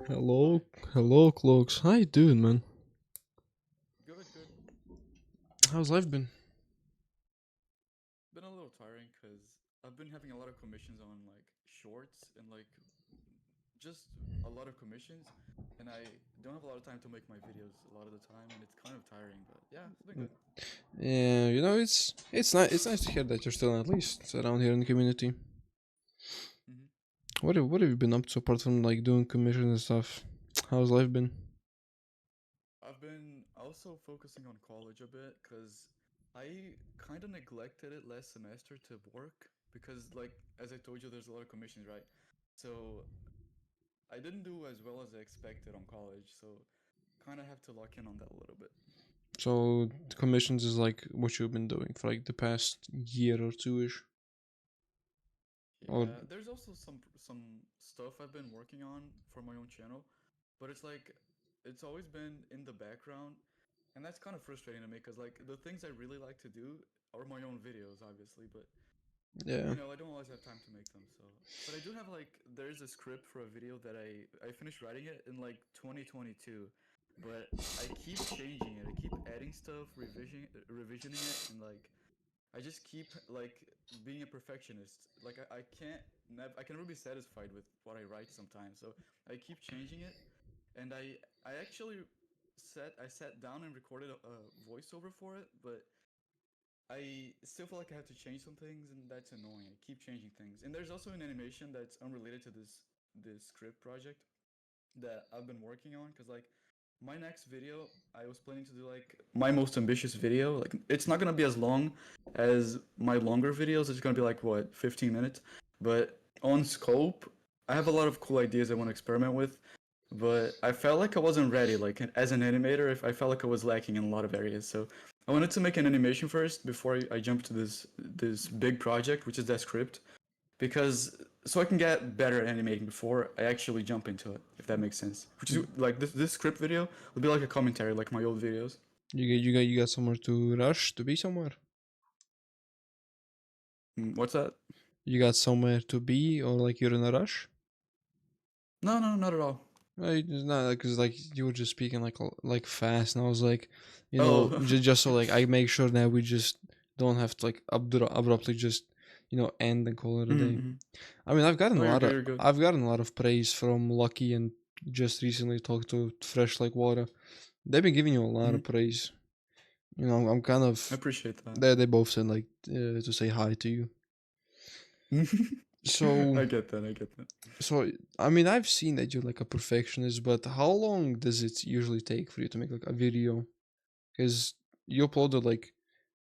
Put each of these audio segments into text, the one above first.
Hello, Hi. hello, Cloaks. How you doing, man? Good, good. How's life been? Been a little tiring because I've been having a lot of commissions on like shorts and like just a lot of commissions, and I don't have a lot of time to make my videos a lot of the time, and it's kind of tiring. But yeah, it's been good. Yeah, it's nice to hear that you're still at least around here in the community. hmm What have you been up to apart from like doing commissions and stuff? How's life been? I've been also focusing on college a bit because I kind of neglected it last semester to work because like as I told you, there's a lot of commissions, right? So I didn't do as well as I expected on college, so kind of have to lock in on that a little bit. So the commissions is like what you've been doing for like the past year or two ish, or Yeah, there's also some stuff I've been working on for my own channel, but it's like it's always been in the background, and that's kind of frustrating to me because like the things I really like to do are my own videos, obviously, but yeah. I don't always have time to make them. So, but I do have like there's a script for a video that I finished writing it in like 2022, but I keep changing it. I keep adding stuff, revisioning it, and like I just keep like being a perfectionist. Like I can never be satisfied with what I write sometimes. So I keep changing it, and I actually I sat down and recorded a voiceover for it, but I still feel like I have to change some things, and that's annoying. I keep changing things, and there's also an animation that's unrelated to this script project that I've been working on because like my next video I was planning to do like my most ambitious video. Like it's not gonna be as long as my longer videos. It's gonna be like what 15 minutes. But on scope, I have a lot of cool ideas I want to experiment with. But I felt like I wasn't ready. Like as an animator, if I felt like I was lacking in a lot of areas. So I wanted to make an animation first before I jumped to this big project, which is that script because so I can get better at animating before I actually jump into it, if that makes sense. Which is like this script video would be like a commentary, like my old videos. You got somewhere to rush to be somewhere. What's that? You got somewhere to be, or like you're in a rush. No, no, not at all. Right, it's not because like you were just speaking like fast, and I was like, Oh, just so like I make sure that we just don't have to like abruptly just end and call it a day. mm-hmm. I mean, No, you're good. You're good. I've gotten a lot of praise from Lucky and just recently talked to Fresh Like Water. They've been giving you a lot hmm of praise. I'm kind I of appreciate that. they both said like to say hi to you. So I get that. I get that. So, I mean, I've seen that you're like a perfectionist, but how long does it usually take for you to make like a video? Because you upload it like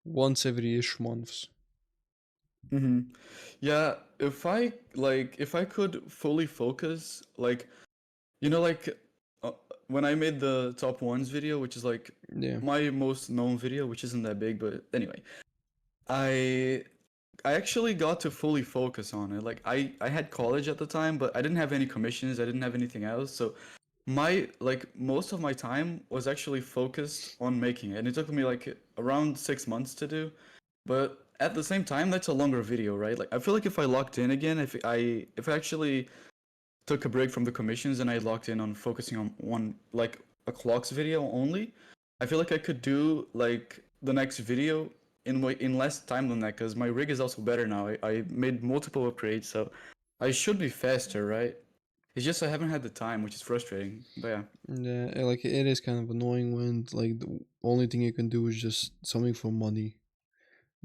once every ish months. hmm Yeah, if I could fully focus, like like uh, when I made the top ones video, which is like Yeah. my most known video, which isn't that big, but anyway, I I actually got to fully focus on it. Like I had college at the time, but I didn't have any commissions. I didn't have anything else. So my like most of my time was actually focused on making it. And it took me like around 6 months to do. But at the same time, that's a longer video, right? Like I feel like if I locked in again, if I actually took a break from the commissions and I locked in on focusing on one like a clocks video only, I feel like I could do like the next video in less time than that because my rig is also better now. I made multiple upgrades, so I should be faster, right? It's just I haven't had the time, which is frustrating. But yeah. Yeah, like it is kind of annoying when like the only thing you can do is just something for money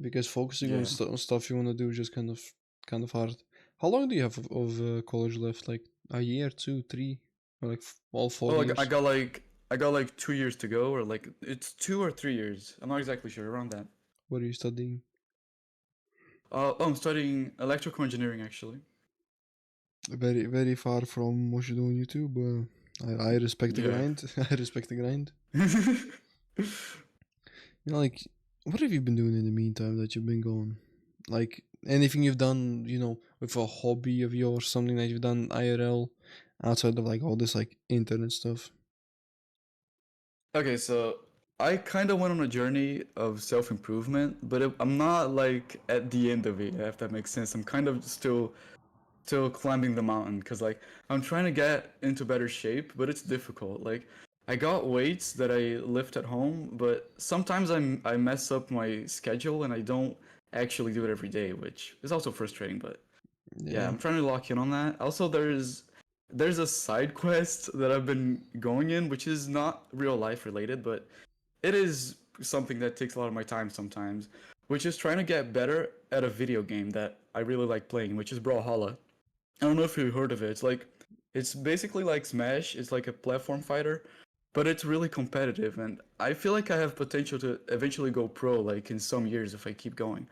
because focusing on, Yeah. on stuff you want to do is just kind of hard. How long do you have of college left? Like a year, two, three, or like all four Oh, like years? I got like 2 years to go, or like it's 2 or 3 years. I'm not exactly sure around that. What are you studying? I'm studying electrical engineering actually. Very, very far from what you do on YouTube. I respect the Yeah. grind. I respect the grind. Like, what have you been doing in the meantime that you've been going? Like, anything you've done, with a hobby of yours, something that you've done IRL outside of like all this like internet stuff. Okay, so I kind of went on a journey of self-improvement, but I'm not like at the end of it, if that makes sense. I'm kind of still till climbing the mountain because like I'm trying to get into better shape, but it's difficult. Like I got weights that I lift at home, but sometimes I mess up my schedule and I don't actually do it every day, which is also frustrating. But yeah, Yeah. I'm trying to lock in on that. Also, there's a side quest that I've been going in, which is not real life related, but it is something that takes a lot of my time sometimes, which is trying to get better at a video game that I really like playing, which is Brawlhalla. I don't know if you heard of it. It's basically like Smash. It's like a platform fighter, but it's really competitive, and I feel like I have potential to eventually go pro, like in some years if I keep going.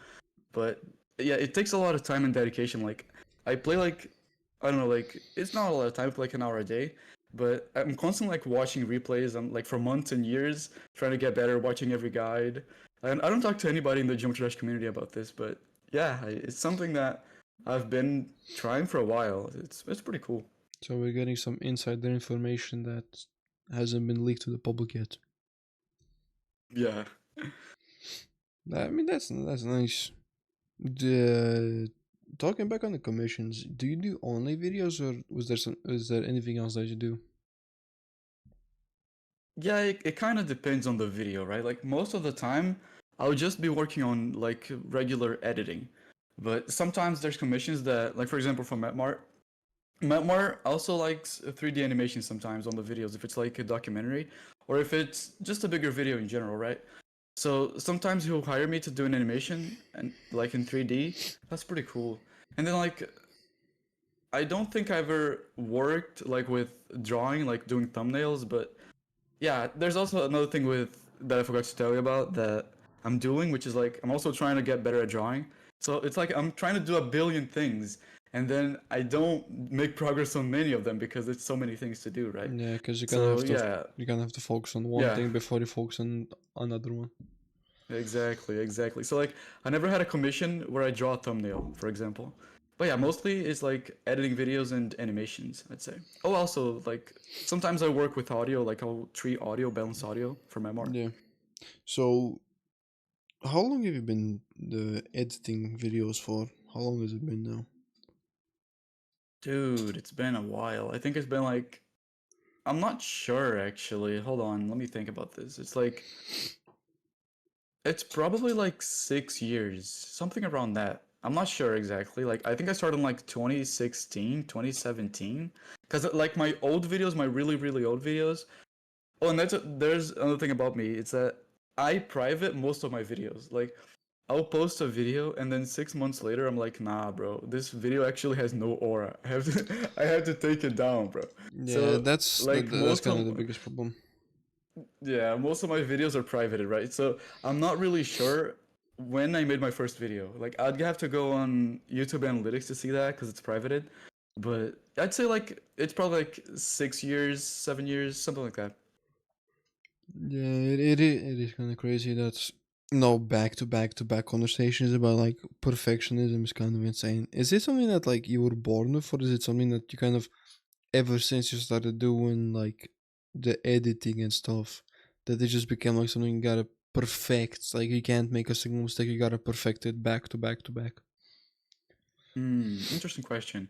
But yeah, it takes a lot of time and dedication. Like I play like I don't know, like it's not a lot of time, like an hour a day. But I'm constantly like watching replays. I'm like for months and years trying to get better, watching every guide. And I don't talk to anybody in the Geometry Dash community about this, but yeah, it's something that I've been trying for a while. It's pretty cool. So we're getting some insider information that hasn't been leaked to the public yet. Yeah. I mean, that's nice. The talking back on the commissions, do you do only videos, or is there anything else that you do? Yeah, it kind of depends on the video, right? Like most of the time, I'll just be working on like regular editing. But sometimes there's commissions that, like for example, from MetMart. MetMart also likes 3D animation sometimes on the videos if it's like a documentary or if it's just a bigger video in general, right? So sometimes he'll hire me to do an animation and like in 3D. That's pretty cool. And then like I don't think I ever worked like with drawing, like doing thumbnails, but yeah, there's also another thing with that I forgot to tell you about that I'm doing, which is like I'm also trying to get better at drawing. So it's like I'm trying to do a billion things, and then I don't make progress on many of them because it's so many things to do, right? Yeah, because So yeah, you kind of have to focus on one yeah, thing before you focus on another one. exactly, exactly. So like I never had a commission where I draw a thumbnail, for example. But yeah, mostly it's like editing videos and animations, I'd say. Oh, also like sometimes I work with audio, like I'll treat audio, balance audio for my art. Yeah. So how long have you been editing videos for? How long has it been now? Dude, it's been a while. I think it's been like I'm not sure actually. Hold on, let me think about this. It's probably like 6 years, something around that. I'm not sure exactly. Like I think I started in like 2016, 2017. Because like my old videos, my really, really old videos. Oh, and there's another thing about me. It's that I private most of my videos. Like I'll post a video and then 6 months later I'm like, nah, bro, this video actually has no aura. I have to I have to take it down, bro. Yeah, So like that's kind of the biggest problem. most of my videos are privated, right? So I'm not really sure when I made my first video. Like I'd have to go on YouTube Analytics to see that because it's privated. But I'd say like it's probably like 6 years, 7 years, something like that. Yeah, it is kind of crazy. That's no back to back to back conversations about like perfectionism is kind of insane. Is it something that like you were born with, or is it something that you kind of ever since you started doing like the editing and stuff that it just became like something you gotta perfect? Like you can't make a single mistake. You gotta perfect it back to back to back. Interesting question.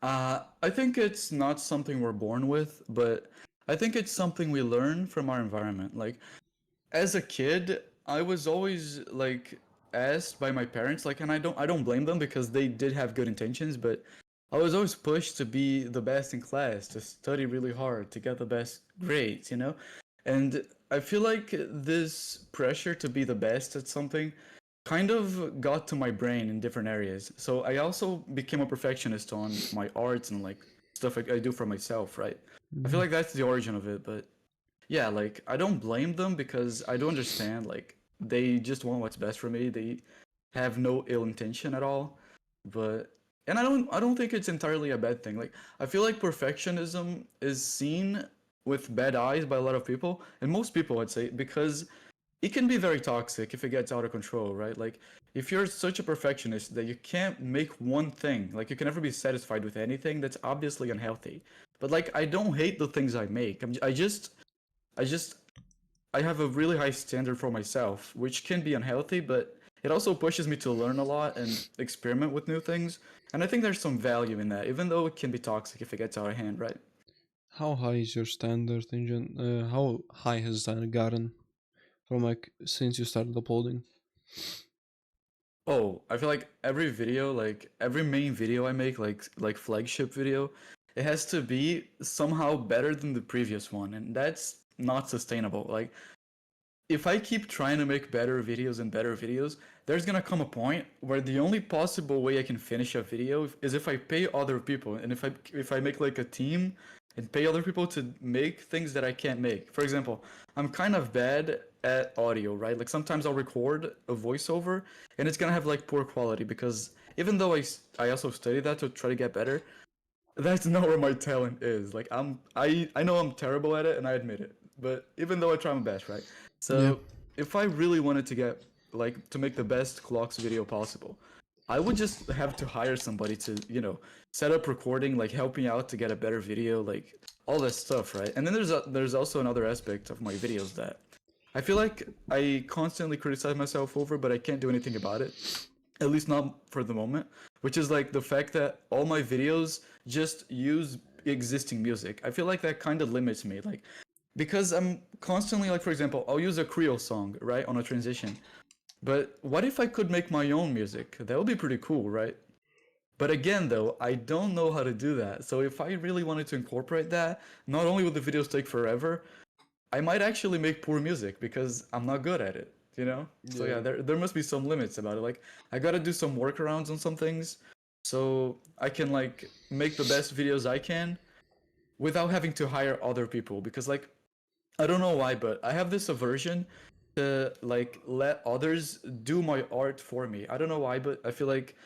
I think it's not something we're born with, but I think it's something we learn from our environment. Like as a kid, I was always like asked by my parents, like, and I don't blame them because they did have good intentions, but I was always pushed to be the best in class, to study really hard, to get the best grades, you know? And I feel like this pressure to be the best at something kind of got to my brain in different areas. So I also became a perfectionist on my arts and like stuff I do for myself, right? I feel Mm. like that's the origin of it, but yeah, like I don't blame them because I do understand like they just want what's best for me. They have no ill intention at all. But and I don't think it's entirely a bad thing. Like I feel like perfectionism is seen with bad eyes by a lot of people, and most people I'd say because it can be very toxic if it gets out of control, right? Like if you're such a perfectionist that you can't make one thing, like you can never be satisfied with anything, that's obviously unhealthy. But like I don't hate the things I make. I just I have a really high standard for myself, which can be unhealthy, but it also pushes me to learn a lot and experiment with new things. And I think there's some value in that, even though it can be toxic if it gets out of hand, right? How high is your standard engine? How high has that gotten from like since you started uploading? Oh, I feel like every video, like every main video I make, like flagship video, it has to be somehow better than the previous one, and that's not sustainable. Like if I keep trying to make better videos, there's gonna come a point where the only possible way I can finish a video is if I pay other people, and if I make like a team and pay other people to make things that I can't make. For example, I'm kind of bad at audio, right? Like sometimes I'll record a voiceover and it's gonna have like poor quality because even though I also study that to try to get better, that's not where my talent is. Like I know I'm terrible at it and I admit it. But even though I try my best, right? Yeah, So if I really wanted to get like to make the best clocks video possible, I would just have to hire somebody to, set up recording, like help me out to get a better video, like all that stuff, right? And then there's also another aspect of my videos that I feel like I constantly criticize myself over, but I can't do anything about it, at least not for the moment, which is like the fact that all my videos just use existing music. I feel like that kind of limits me, like because I'm constantly like, for example, I'll use a Creole song, right, on a transition. But what if I could make my own music? That would be pretty cool, right? But again, though, I don't know how to do that. So if I really wanted to incorporate that, not only would the videos take forever, I might actually make poor music because I'm not good at it, you know? So yeah, yeah, there must be some limits about it. Like I gotta do some workarounds on some things so I can like make the best videos I can without having to hire other people because like I don't know why, but I have this aversion to like let others do my art for me. I don't know why, but I feel like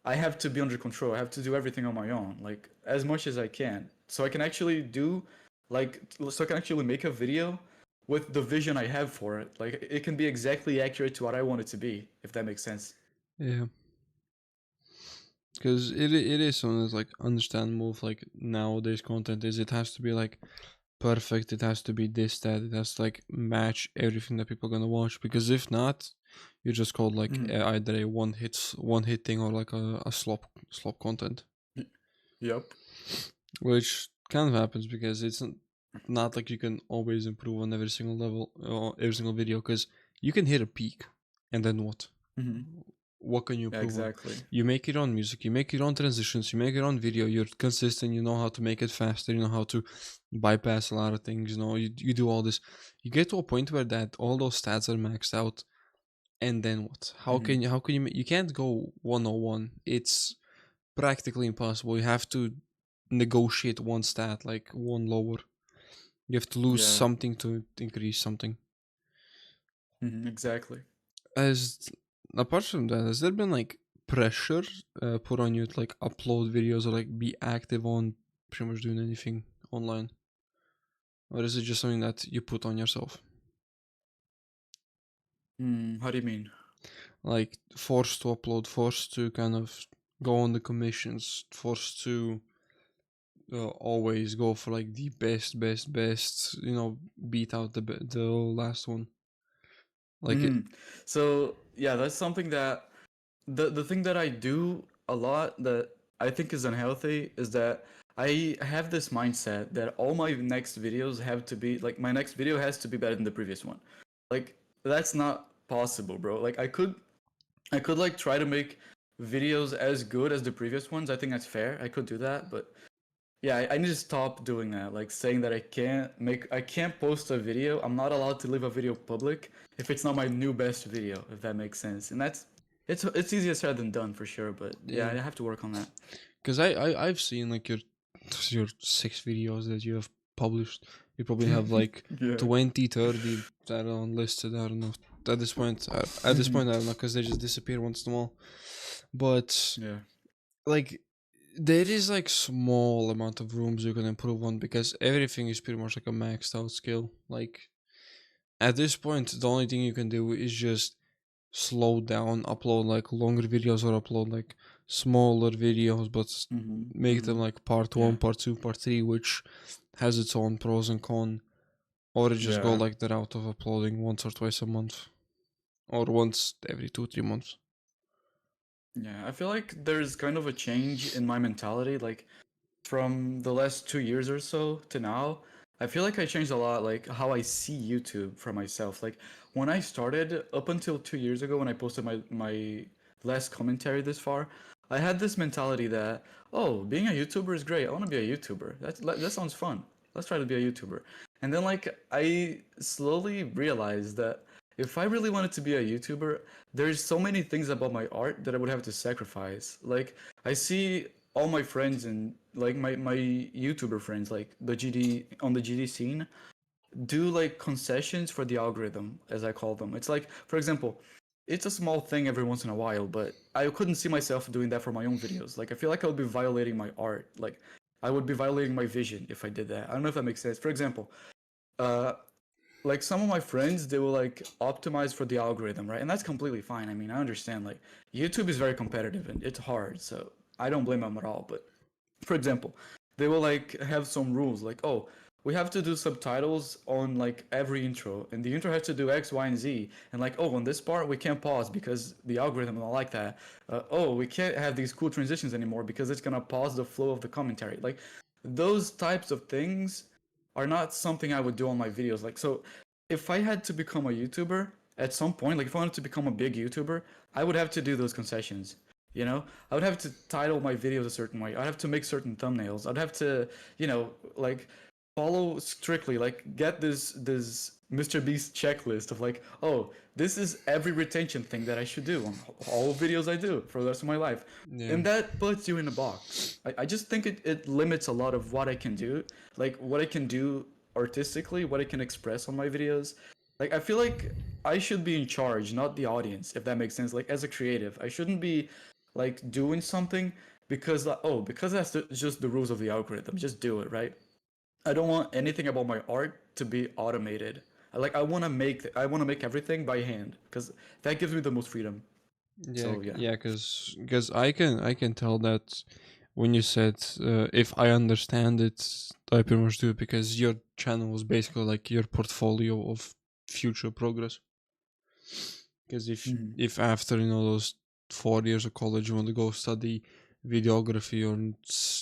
I have to be under control. I have to do everything on my own, like as much as I can, so I can actually do, so I can actually make a video with the vision I have for it. Like it can be exactly accurate to what I want it to be, if that makes sense. yeah. Because it is something that's like understandable. Of, like nowadays, content is it has to be like perfect. It has to be this that. It has to like match everything that people are gonna watch. Because if not, you're just called like Mm-hmm. either a one hit thing or like a slop content, Yep. which kind of happens because it's not like you can always improve on every single level or every single video. Because you can hit a peak, and then Mm-hmm. what can you Yeah, improve on? exactly. You make your own music, you make your own transitions, you make your own video, you're consistent, you know how to make it faster, you know how to bypass a lot of things, you do all this. You get to a point where that all those stats are maxed out, and then what? Mm-hmm. How can you can't go 101. It's practically impossible. You have to negotiate one stat, like one lower. You have to lose Yeah. something to increase something. Mm-hmm. Exactly. As apart from that, has there been like pressure put on you to like upload videos or like be active on pretty much doing anything online, or is it just something that you put on yourself? How do you mean? Like forced to upload, forced to kind of go on the commissions, forced to always go for like the best, beat out the last one. Like it, Mm-hmm. So yeah, that's something that the thing that I do a lot that I think is unhealthy is that I have this mindset that all my next videos have to be like my next video has to be better than the previous one. Like that's not possible, bro. Like I could like try to make videos as good as the previous ones. I think that's fair. I could do that, but yeah, I need to stop doing that. Like saying that I can't post a video. I'm not allowed to leave a video public if it's not my new best video, if that makes sense. And it's easier said than done for sure, but yeah, yeah, I have to work on that. because I've seen like your 6 videos that you have published. You probably have like Yeah. 20, 30 that are unlisted. I don't know. At this point, I don't know because they just disappear once in a while. But Yeah. like, there is like small amount of rooms you can improve on because everything is pretty much like a maxed out skill. Like at this point, the only thing you can do is just slow down, upload like longer videos or upload like smaller videos, but Mhm. make them Mhm. like part one, Yeah. part two, part three, which has its own pros and cons, or just go Yeah. like the route of uploading once or twice a month. or once every 2 3 months? Yeah, I feel like there's kind of a change in my mentality. Like from the last 2 years or so to now, I feel like I changed a lot, like how I see YouTube for myself. Like when I started, up until 2 years ago, when I posted my last commentary this far, I had this mentality that, oh, being a YouTuber is great. I want to be a YouTuber. That sounds fun. Let's try to be a YouTuber. And then like I slowly realized that if I really wanted to be a YouTuber, there's so many things about my art that I would have to sacrifice. Like I see all my friends and like my YouTuber friends, like the GD on the GD scene, do like concessions for the algorithm, as I call them. It's like, for example, it's a small thing every once in a while, but I couldn't see myself doing that for my own videos. Like I feel like I would be violating my art. Like I would be violating my vision if I did that. I don't know if that makes sense. For example, uh, like some of my friends, they will like optimize for the algorithm, right? And that's completely fine. I mean, I understand like YouTube is very competitive and it's hard, so I don't blame them at all. But for example, they will like have some rules like, oh, we have to do subtitles on like every intro, and the intro has to do X, Y, and Z. And like, oh, on this part we can't pause because the algorithm don't like that. Oh, we can't have these cool transitions anymore because it's gonna pause the flow of the commentary. Like those types of things are not something I would do on my videos. Like, so if I had to become a YouTuber at some point, like if I wanted to become a big YouTuber, I would have to do those concessions. You know, I would have to title my videos a certain way. I'd have to make certain thumbnails. I'd have to, like follow strictly, like get this Mr. Beast checklist of like, oh, this is every retention thing that I should do on all videos I do for the rest of my life. Yeah. And that puts you in a box. I just think it limits a lot of what I can do, like what I can do artistically, what I can express on my videos. Like I feel like I should be in charge, not the audience, if that makes sense. Like as a creative, I shouldn't be like doing something because like, oh, because that's just the rules of the algorithm. Just do it, right? I don't want anything about my art to be automated. Like I want to make everything by hand because that gives me the most freedom. Yeah, So yeah. yeah, because I can tell that when you said if I understand it, I pretty much do it because your channel is basically like your portfolio of future progress. Because Mhm. if after those 4 years of college you want to go study videography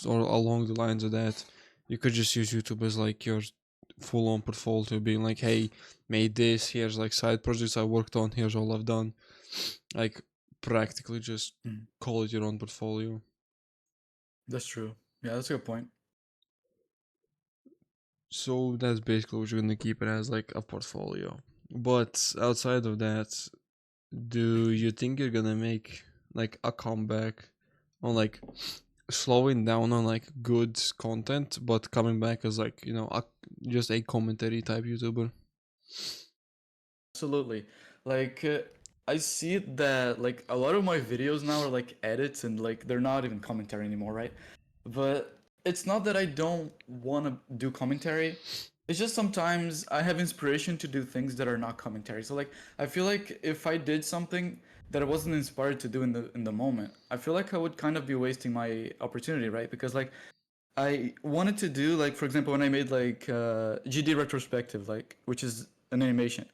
or along the lines of that, you could just use YouTube as like your full on portfolio, being like, hey, made this. Here's like side projects I worked on. Here's all I've done. Like practically just Mhm. call it your own portfolio. That's true. Yeah, that's a good point. So that's basically what you're gonna keep it as, like a portfolio. But outside of that, do you think you're gonna make like a comeback on like slowing down on like good content, but coming back as like just a commentary type YouTuber? Absolutely. Like I see that like a lot of my videos now are like edits and like they're not even commentary anymore, right? But it's not that I don't want to do commentary. It's just sometimes I have inspiration to do things that are not commentary. So like I feel like if I did something that I wasn't inspired to do in the moment, I feel like I would kind of be wasting my opportunity, right? Because like I wanted to do like for example when I made like GD retrospective, like which is an animation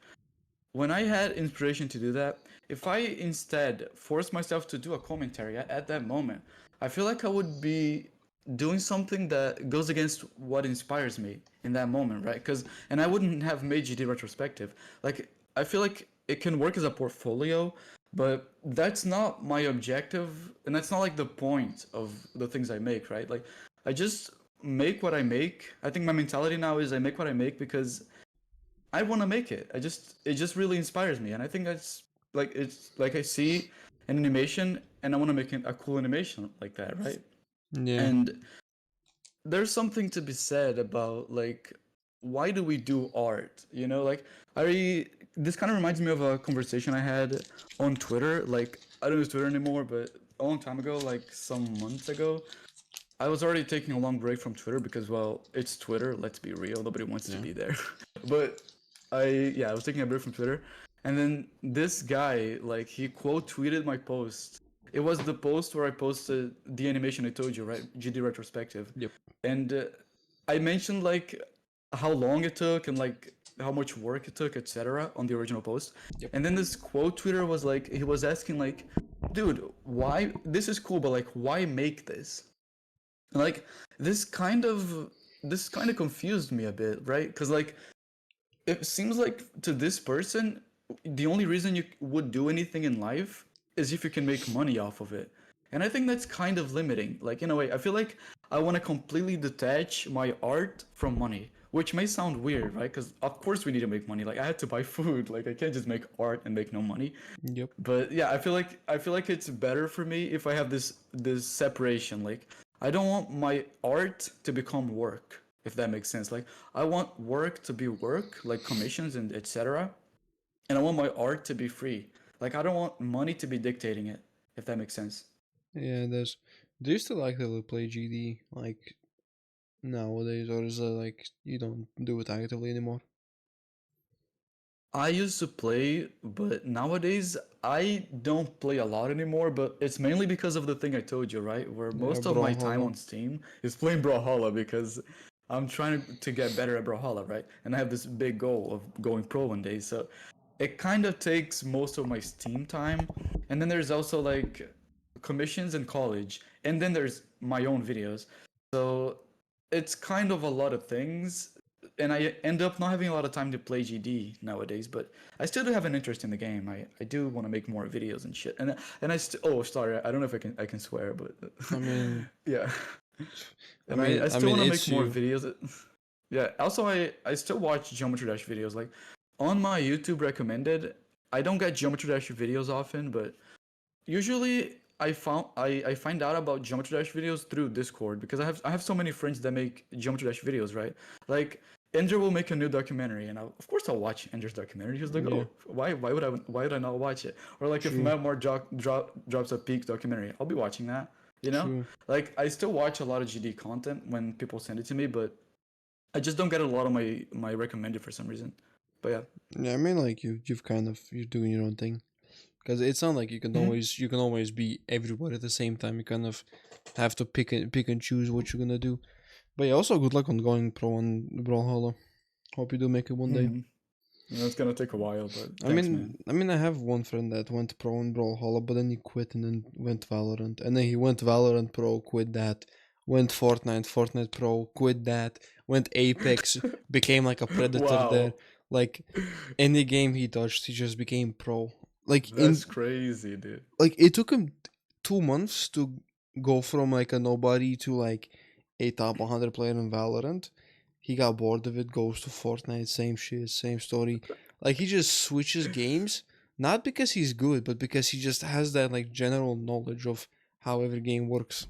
when I had inspiration to do that, if I instead force myself to do a commentary at that moment, I feel like I would be doing something that goes against what inspires me in that moment, right? And I wouldn't have made GD retrospective. Like I feel like it can work as a portfolio, but that's not my objective, and that's not like the point of the things I make, right? Like I just make what I make. I think my mentality now is I make what I make because I want to make it. It just really inspires me, and I think it's like I see an animation and I want to make a cool animation like that, right? Yeah, And there's something to be said about like why do we do art? Like I this kind of reminds me of a conversation I had on Twitter. Like I don't use Twitter anymore, but a long time ago, like some months ago, I was already taking a long break from Twitter because, well, it's Twitter. Let's be real. Nobody wants to yeah, be there. But yeah, I was taking a break from Twitter, and then this guy, like, he quote tweeted my post. It was the post where I posted the animation I told you, right? GD retrospective, yep, and I mentioned like how long it took and like how much work it took, etc. on the original post. Yep. And then this quote tweeter was like, he was asking like, dude, why this is cool, but like, why make this? And like, this kind of this kind of confused me a bit, right? Because like, it seems like to this person, the only reason you would do anything in life is if you can make money off of it. And I think that's kind of limiting. Like, in a way, I feel like I want to completely detach my art from money, which may sound weird, right? Because of course we need to make money. Like, I had to buy food. Like, I can't just make art and make no money. Yep. But yeah, I feel like it's better for me if I have this separation. Like, I don't want my art to become work, if that makes sense. Like, I want work to be work, like commissions and etc. And I want my art to be free. Like, I don't want money to be dictating it, if that makes sense. Yeah, there's. Do you still actively play GD like nowadays, or is it like you don't do it actively anymore? I used to play, but nowadays I don't play a lot anymore. But it's mainly because of the thing I told you, right? Where Yeah, most of my time Brawlhalla. on Steam is playing Brawlhalla because I'm trying to get better at Brawlhalla, right? And I have this big goal of going pro one day. So it kind of takes most of my Steam time. And then there's also like commissions in college, and then there's my own videos. So it's kind of a lot of things, and I end up not having a lot of time to play GD nowadays. But I still do have an interest in the game. I do want to make more videos and shit. And I still, oh sorry, I don't know if I can swear, but I mean, yeah. I And I mean, I still mean, want to it's make more you. videos. Yeah. Also, I still watch Geometry Dash videos. Like on my YouTube recommended, I don't get Geometry Dash videos often, but usually I find out about Geometry Dash videos through Discord because I have so many friends that make Geometry Dash videos, right? Like Ender will make a new documentary, and of course I'll watch Ender's documentary. He's like, Yeah, oh, why would I not watch it? Or like if true, Matt drops a Peak documentary, I'll be watching that. You know, true. like I still watch a lot of GD content when people send it to me, but I just don't get a lot of my recommended for some reason. But yeah. Yeah, I mean, like you're doing your own thing because it's not like Hmm. you can always be everywhere at the same time. You kind of have to pick and choose what you're gonna do. But yeah, also good luck on going pro on Brawlhalla. Hope you do make it one day. Hmm. It's gonna take a while, but I thanks, mean, man. I mean, I have one friend that went pro in Brawlhalla, but then he quit and then went Valorant, and then he went Valorant pro, quit that, went Fortnite pro, quit that, went Apex, became like a predator there. Wow. Like any game he touched, he just became pro. Like That's crazy, dude. it took him 2 months to go from like a nobody to like a top 100 player in Valorant. He got bored of it, goes to Fortnite, same shit, same story. Like he just switches games, not because he's good, but because he just has that like general knowledge of how every game works.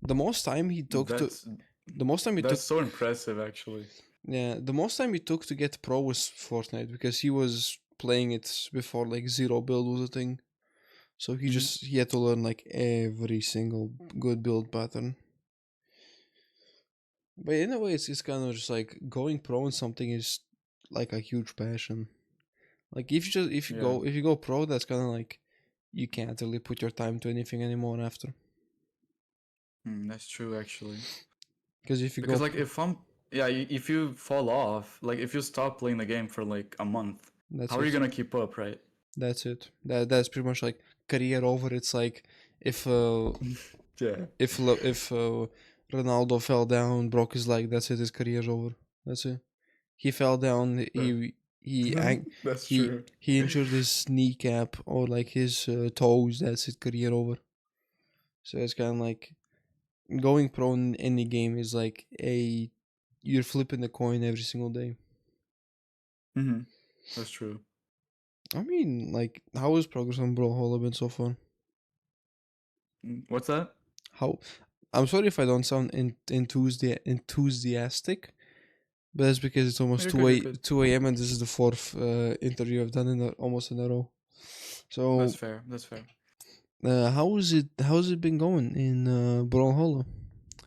The most time he took to, That's the most time he that's took, so impressive, actually. yeah, the most time he took to get pro was Fortnite because he was playing it before like zero build was a thing. So Hmm. he had to learn like every single good build pattern. But in a way, it's kind of just like going pro in something is like a huge passion. Like Yeah, if you go pro, that's kind of like you can't really put your time to anything anymore after. that's true, actually. Because if you go, Because like if I'm yeah, if you fall off, like if you stop playing the game for like a month, that's how are you it. gonna keep up, right? That's it. That's pretty much like career over. It's like if Yeah. if Ronaldo fell down, broke his leg. That's it. His career's over. That's it. He fell down. That- That's true. He injured his kneecap or like his toes. That's his career over. So it's kind of like going pro in any game is like a you're flipping the coin every single day. Hmm. That's true. I mean, like, how is progress on Brawlhalla been so far? What's that? How? I'm sorry if I don't sound enthusiastic, but that's because it's almost You're good. You're good. 2 a.m. and this is the fourth interview I've done almost in a row. That's So, fair. That's fair. how's it been going in Brawlhalla?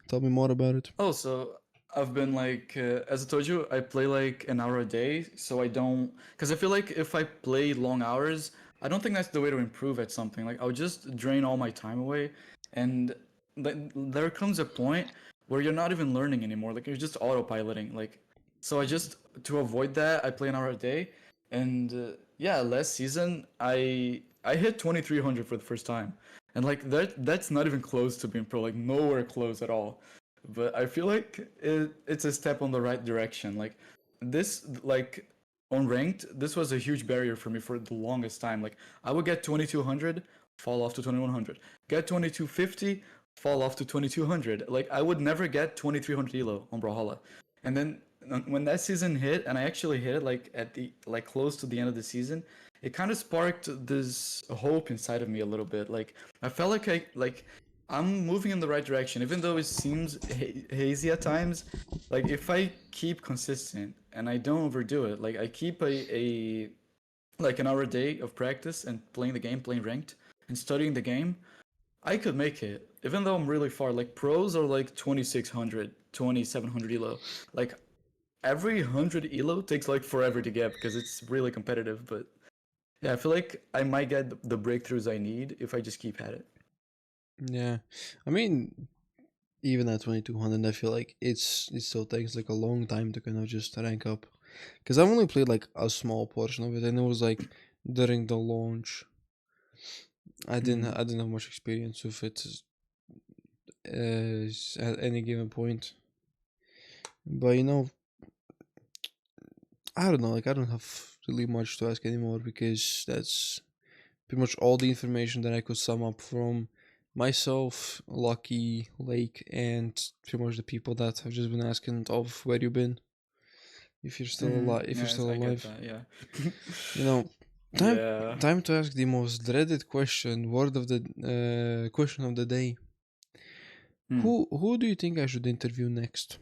Tell me more about it. Oh, so I've been like, as I told you, I play like an hour a day, so I don't, because I feel like if I play long hours, I don't think that's the way to improve at something. Like I'll just drain all my time away, and there comes a point where you're not even learning anymore. Like you're just autopiloting. Like So I just to avoid that, I play an hour a day, and yeah, last season I hit 2300 for the first time, and like that's not even close to being pro, like nowhere close at all. But I feel like it's a step on the right direction. Like this, like on ranked, this was a huge barrier for me for the longest time. Like I would get 2200, fall off to 2100, get 2250, fall off to 2200. Like I would never get 2300 elo on Brawlhalla. And then when that season hit, and I actually hit it like at the like close to the end of the season, it kind of sparked this hope inside of me a little bit. Like I felt like I'm moving in the right direction, even though it seems hazy at times. Like if I keep consistent and I don't overdo it, like I keep a like an hour a day of practice and playing the game, playing ranked, and studying the game, I could make it. Even though I'm really far, like pros are like 2600, 2700 elo. Like every 100 elo takes like forever to get because it's really competitive. But yeah, I feel like I might get the breakthroughs I need if I just keep at it. Yeah, I mean, even at 2200, I feel like it still takes like a long time to kind of just rank up. Because I've only played like a small portion of it, and it was like during the launch. Mm. I didn't have much experience with it at any given point. But I don't know. Like I don't have really much to ask anymore because that's pretty much all the information that I could sum up from myself, Lucky, Lake, and pretty much the people that have just been asking of where you been. If you're still Mm-hmm. alive, if you're Yes, still I get alive, that. Yeah. you know, time Yeah. time to ask the most dreaded question, word of the question of the day. Hmm. Who do you think I should interview next?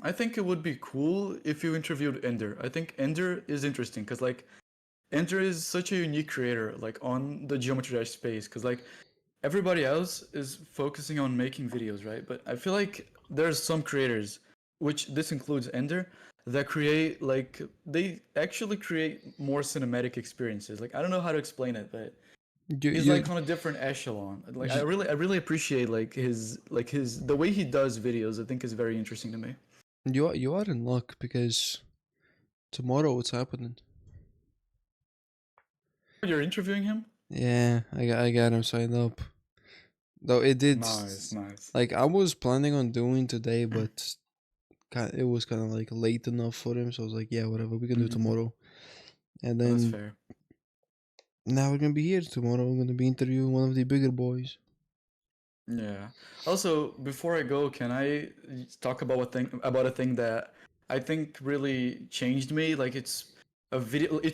I think it would be cool if you interviewed Ender. I think Ender is interesting because like Ender is such a unique creator like on the Geometry Dash space because like everybody else is focusing on making videos, right? But I feel like there's some creators, which this includes Ender, that create like they actually create more cinematic experiences. Like I don't know how to explain it, but You he's you like on a different echelon. Like you, I really appreciate like his the way he does videos. I think is very interesting to me. you are in luck because tomorrow it's happening. You're interviewing him? Yeah, I got him signed up. Though it did, Nice, nice. like I was planning on doing today, but it was kind of like late enough for him, so I was like, yeah, whatever, we can do Mm-hmm. tomorrow. And That's then fair. now we're gonna be here tomorrow. We're gonna be interviewing one of the bigger boys. Yeah. Also, before I go, can I talk about a thing that I think really changed me? Like it's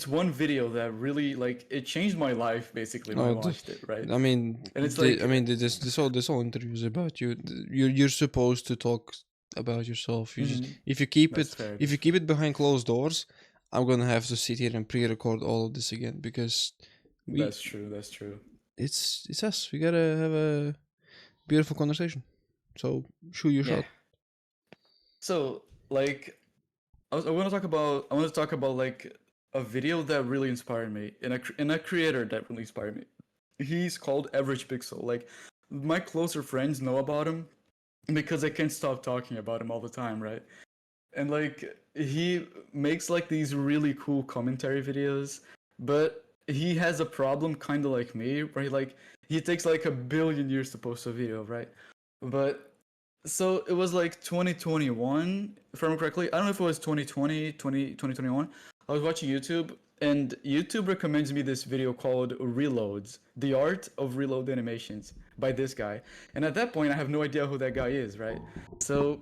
one video that really like it changed my life basically when I Oh, watched it, right? And it's I like mean, this whole interview is about you. You're supposed to talk about yourself. mhm, If you that's fair, if that's you fair. keep it behind closed doors, I'm gonna have to sit here and pre-record all of this again because we That's true, that's true. it's us. We gotta have a beautiful conversation. So shoot your Yeah. shot. So, like I want to talk about like a video that really inspired me and a creator that really inspired me. He's called Average Pixel. Like my closer friends know about him because I can't stop talking about him all the time, right? And like he makes like these really cool commentary videos, but he has a problem kind of like me where he takes like a billion years to post a video, right? But so it was like 2021 if I remember correctly. I don't know if it was 2020, 2021. I was watching YouTube and YouTube recommends me this video called Reloads, the art of reload animations by this guy. And at that point I have no idea who that guy is, right? So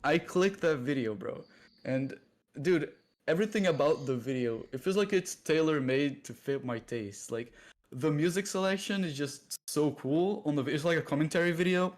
I clicked that video, bro. And dude, everything about the video, it feels like it's tailor made to fit my taste. Like the music selection is just so cool on the it's like a commentary video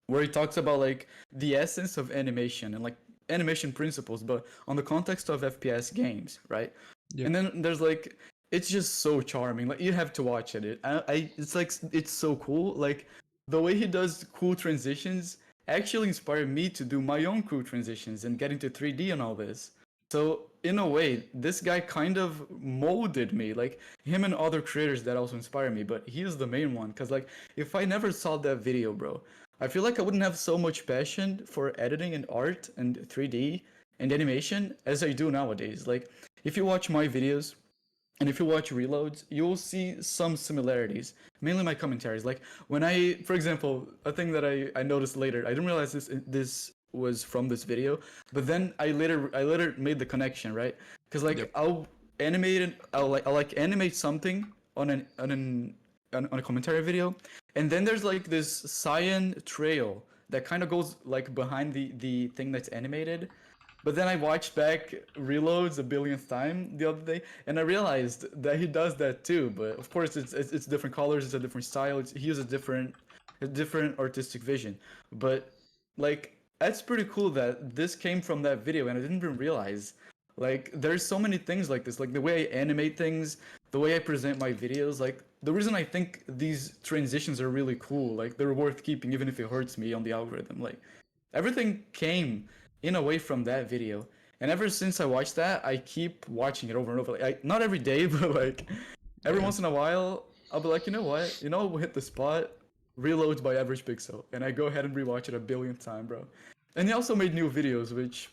where he talks about like the essence of animation and like animation principles, but on the context of FPS games, right? Yep. And then there's like it's just so charming. Like you have to watch it. It's like it's so cool. Like the way he does cool transitions actually inspired me to do my own cool transitions and get into 3D and all this. So in a way, this guy kind of molded me, like him and other creators that also inspire me. But he is the main one, cause like if I never saw that video, bro, I feel like I wouldn't have so much passion for editing and art and 3D and animation as I do nowadays. Like, if you watch my videos and if you watch reloads, you'll see some similarities. Mainly my commentaries. Like when for example, a thing that I noticed later, I didn't realize this was from this video, but then I later made the connection, right? Because like Yep. I'll animate something on on a commentary video, and then there's like this cyan trail that kind of goes like behind the thing that's animated, but then I watched back reloads a billionth time the other day, and I realized that he does that too. But of course, it's different colors, it's a different style. He uses a different artistic vision. But like that's pretty cool that this came from that video, and I didn't even realize. Like there's so many things like this, like the way I animate things, the way I present my videos. Like the reason I think these transitions are really cool, like they're worth keeping, even if it hurts me on the algorithm. Like everything came in a way from that video. And ever since I watched that, I keep watching it over and over. Like, not every day, but like every Yeah. once in a while, I'll be like, you know what? You know, we'll hit the spot. Reloads by Average Pixel, and I go ahead and rewatch it a billionth time, bro. And he also made new videos, which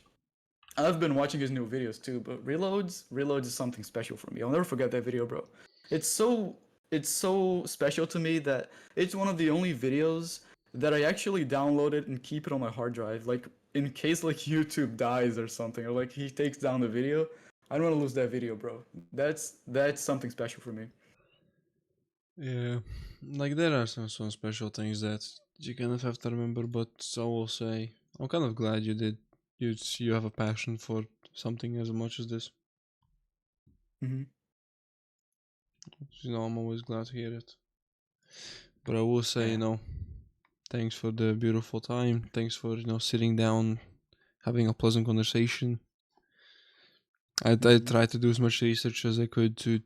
I've been watching his new videos too. But reloads is something special for me. I'll never forget that video, bro. It's so it's so special to me that it's one of the only videos that I actually downloaded and keep it on my hard drive. Like in case like YouTube dies or something, or like he takes down the video, I don't want to lose that video, bro. That's something special for me. Yeah. Like there are some special things that you kind of have to remember, but I will say I'm kind of glad you did. You have a passion for something as much as this. Mm-hmm. I'm always glad to hear it. But I will say, Yeah. thanks for the beautiful time. Thanks for sitting down, having a pleasant conversation. I Mm-hmm. tried to do as much research as I could to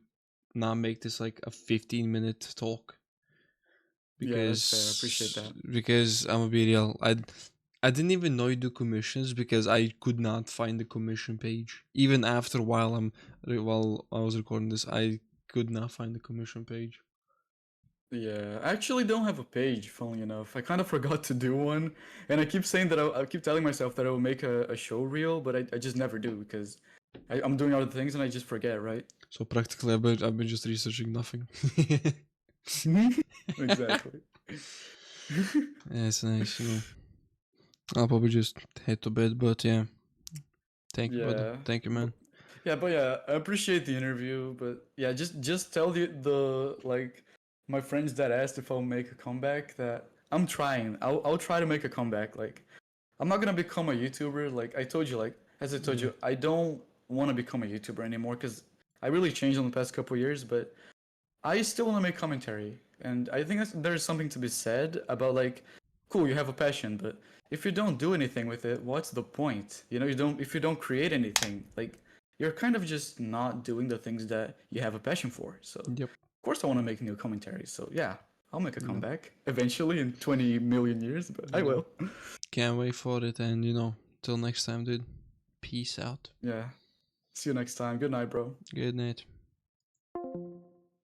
not make this like a 15-minute talk Yeah, that's fair. I appreciate that. because I'm gonna be real. I didn't even know you do commissions because I could not find the commission page. Even after while I was recording this, I could not find the commission page. Yeah, I actually don't have a page, funnily enough. I kind of forgot to do one, and I keep saying that I keep telling myself that I will make a show reel, but I just never do because I'm doing other things and I just forget, right? So practically, I've been just researching nothing. Exactly. Yeah, it's nice. I'll probably just head to bed, but yeah, thank you, brother. Yeah, Thank you, but man. but yeah, I appreciate the interview, but yeah, just tell the like my friends that asked if I'll make a comeback that I'm trying. I'll try to make a comeback. Like I'm not gonna become a YouTuber. Like I told you, like as I told Yeah, you, I don't want to become a YouTuber anymore because I really changed in the past couple years. But I still want to make commentary, and I think there's something to be said about like, cool, you have a passion, but if you don't do anything with it, what's the point? You know, you don't if you don't create anything, like you're kind of just not doing the things that you have a passion for. So, yep, of course, I want to make new commentaries. So yeah, I'll make a yep, comeback eventually in 20 million years, but I yep. will. Can't wait for it, and till next time, dude. Peace out. Yeah. See you next time. Good night, bro. Good night.